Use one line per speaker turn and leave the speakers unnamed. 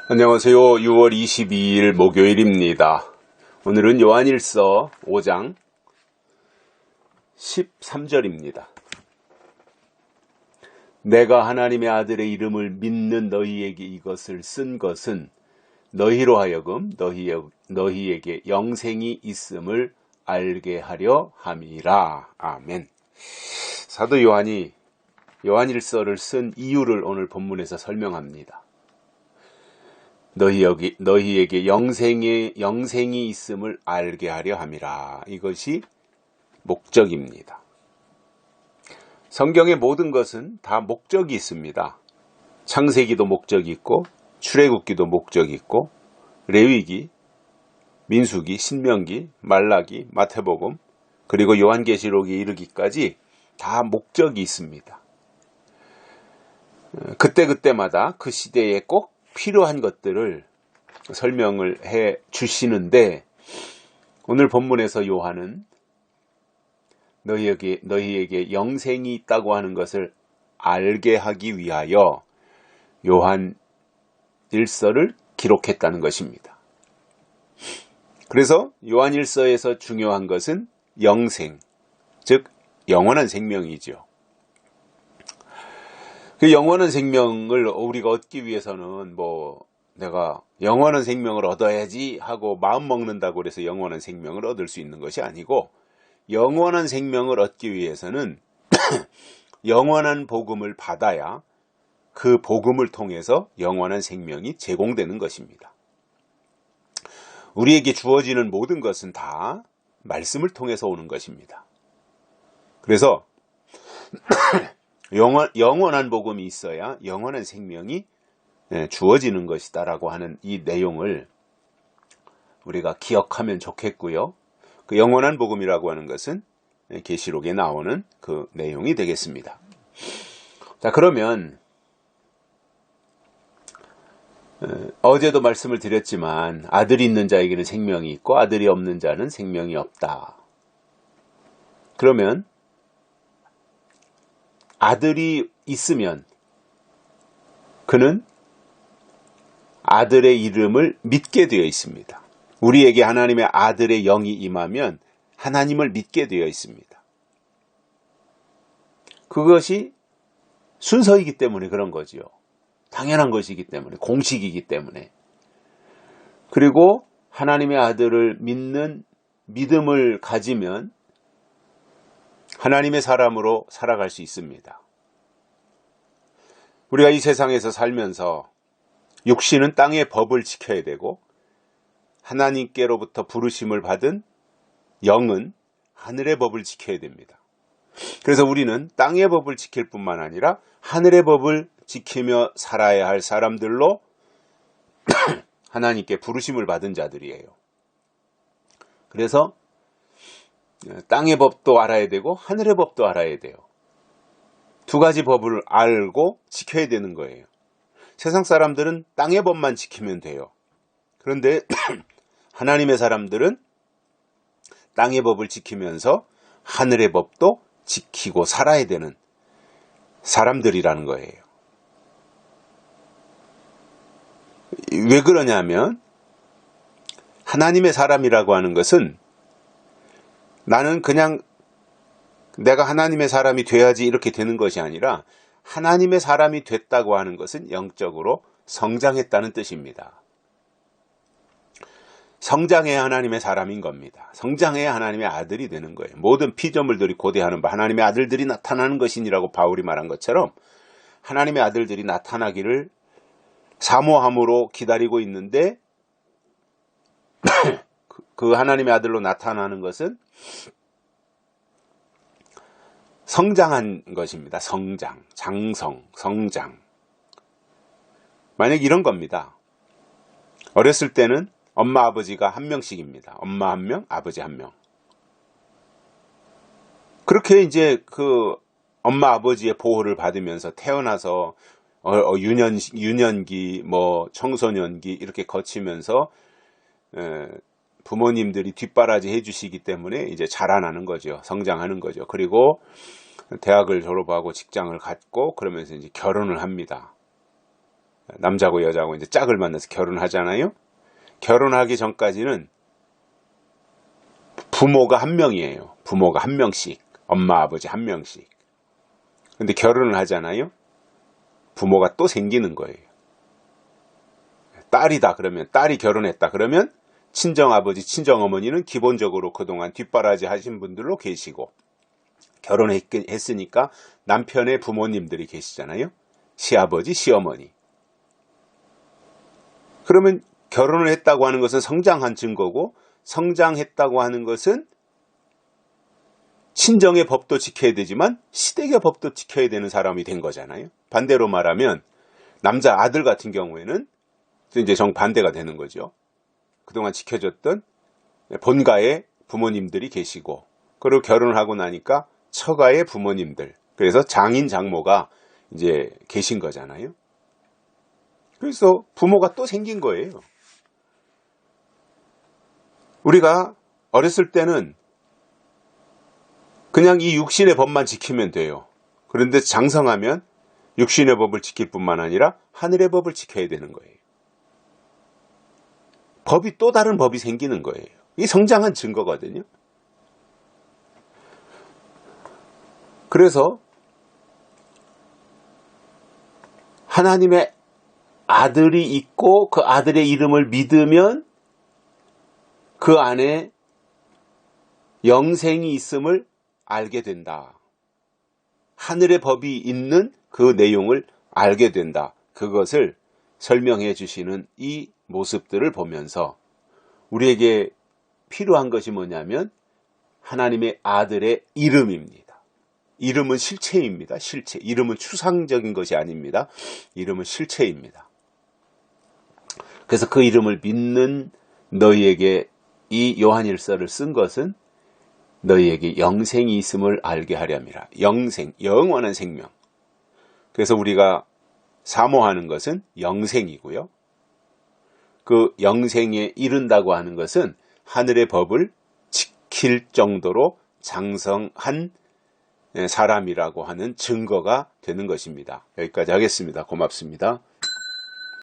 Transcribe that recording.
안녕하세요. 6월 22일 목요일입니다. 오늘은 요한일서 5장 13절입니다. 내가 하나님의 아들의 이름을 믿는 너희에게 이것을 쓴 것은 너희로 하여금 너희에게 영생이 있음을 알게 하려 함이라. 아멘. 사도 요한이 요한일서를 쓴 이유를 오늘 본문에서 설명합니다. 너희에게 영생이 있음을 알게 하려 함이라. 이것이 목적입니다. 성경의 모든 것은 다 목적이 있습니다. 창세기도 목적이 있고, 출애굽기도 목적이 있고, 레위기, 민수기, 신명기, 말라기, 마태복음, 그리고 요한계시록에 이르기까지 다 목적이 있습니다. 그때마다 그 시대에 꼭 필요한 것들을 설명을 해 주시는데, 오늘 본문에서 요한은 너희에게 영생이 있다고 하는 것을 알게 하기 위하여 요한 일서를 기록했다는 것입니다. 그래서 요한 일서에서 중요한 것은 영생, 즉 영원한 생명이죠. 그 영원한 생명을 우리가 얻기 위해서는 내가 영원한 생명을 얻어야지 하고 마음 먹는다고 해서 영원한 생명을 얻을 수 있는 것이 아니고, 영원한 생명을 얻기 위해서는 영원한 복음을 받아야 그 복음을 통해서 영원한 생명이 제공되는 것입니다. 우리에게 주어지는 모든 것은 다 말씀을 통해서 오는 것입니다. 그래서 영원한 복음이 있어야 영원한 생명이 주어지는 것이다라고 하는 이 내용을 우리가 기억하면 좋겠고요. 그 영원한 복음이라고 하는 것은 계시록에 나오는 그 내용이 되겠습니다. 자, 그러면 어제도 말씀을 드렸지만 아들이 있는 자에게는 생명이 있고 아들이 없는 자는 생명이 없다. 그러면 아들이 있으면 그는 아들의 이름을 믿게 되어 있습니다. 우리에게 하나님의 아들의 영이 임하면 하나님을 믿게 되어 있습니다. 그것이 순서이기 때문에 그런 거지요. 당연한 것이기 때문에, 공식이기 때문에. 그리고 하나님의 아들을 믿는 믿음을 가지면 하나님의 사람으로 살아갈 수 있습니다. 우리가 이 세상에서 살면서 육신은 땅의 법을 지켜야 되고, 하나님께로부터 부르심을 받은 영은 하늘의 법을 지켜야 됩니다. 그래서 우리는 땅의 법을 지킬 뿐만 아니라 하늘의 법을 지키며 살아야 할 사람들로 하나님께 부르심을 받은 자들이에요. 그래서 땅의 법도 알아야 되고 하늘의 법도 알아야 돼요. 두 가지 법을 알고 지켜야 되는 거예요. 세상 사람들은 땅의 법만 지키면 돼요. 그런데 하나님의 사람들은 땅의 법을 지키면서 하늘의 법도 지키고 살아야 되는 사람들이라는 거예요. 왜 그러냐면, 하나님의 사람이라고 하는 것은 나는 그냥 내가 하나님의 사람이 돼야지 이렇게 되는 것이 아니라, 하나님의 사람이 됐다고 하는 것은 영적으로 성장했다는 뜻입니다. 성장해야 하나님의 사람인 겁니다. 성장해야 하나님의 아들이 되는 거예요. 모든 피조물들이 고대하는 바 하나님의 아들들이 나타나는 것이니라고 바울이 말한 것처럼, 하나님의 아들들이 나타나기를 사모함으로 기다리고 있는데 그 하나님의 아들로 나타나는 것은 성장한 것입니다. 성장, 장성, 성장. 만약 이런 겁니다. 어렸을 때는 엄마 아버지가 한 명씩입니다. 엄마 한 명, 아버지 한 명. 그렇게 이제 그 엄마 아버지의 보호를 받으면서 태어나서 유년기, 청소년기 이렇게 거치면서 부모님들이 뒷바라지 해주시기 때문에 이제 자라나는 거죠. 성장하는 거죠. 그리고 대학을 졸업하고 직장을 갖고 그러면서 이제 결혼을 합니다. 남자고 여자고 이제 짝을 만나서 결혼하잖아요. 결혼하기 전까지는 부모가 한 명이에요. 부모가 한 명씩. 엄마, 아버지 한 명씩. 근데 결혼을 하잖아요. 부모가 또 생기는 거예요. 딸이다 그러면, 딸이 결혼했다 그러면 친정아버지, 친정어머니는 기본적으로 그동안 뒷바라지 하신 분들로 계시고, 결혼했으니까 남편의 부모님들이 계시잖아요. 시아버지, 시어머니. 그러면 결혼을 했다고 하는 것은 성장한 증거고, 성장했다고 하는 것은 친정의 법도 지켜야 되지만 시댁의 법도 지켜야 되는 사람이 된 거잖아요. 반대로 말하면 남자 아들 같은 경우에는 이제 정반대가 되는 거죠. 그동안 지켜줬던 본가의 부모님들이 계시고, 그리고 결혼을 하고 나니까 처가의 부모님들, 그래서 장인 장모가 이제 계신 거잖아요. 그래서 부모가 또 생긴 거예요. 우리가 어렸을 때는 그냥 이 육신의 법만 지키면 돼요. 그런데 장성하면 육신의 법을 지킬 뿐만 아니라 하늘의 법을 지켜야 되는 거예요. 법이 또 다른 법이 생기는 거예요. 이게 성장한 증거거든요. 그래서 하나님의 아들이 있고 그 아들의 이름을 믿으면 그 안에 영생이 있음을 알게 된다. 하늘의 법이 있는 그 내용을 알게 된다. 그것을 설명해 주시는 이 모습들을 보면서 우리에게 필요한 것이 뭐냐면 하나님의 아들의 이름입니다. 이름은 실체입니다. 실체. 이름은 추상적인 것이 아닙니다. 이름은 실체입니다. 그래서 그 이름을 믿는 너희에게 이 요한일서를 쓴 것은 너희에게 영생이 있음을 알게 하렵니다. 영생, 영원한 생명. 그래서 우리가 사모하는 것은 영생이고요. 그 영생에 이른다고 하는 것은 하늘의 법을 지킬 정도로 장성한 사람이라고 하는 증거가 되는 것입니다. 여기까지 하겠습니다. 고맙습니다.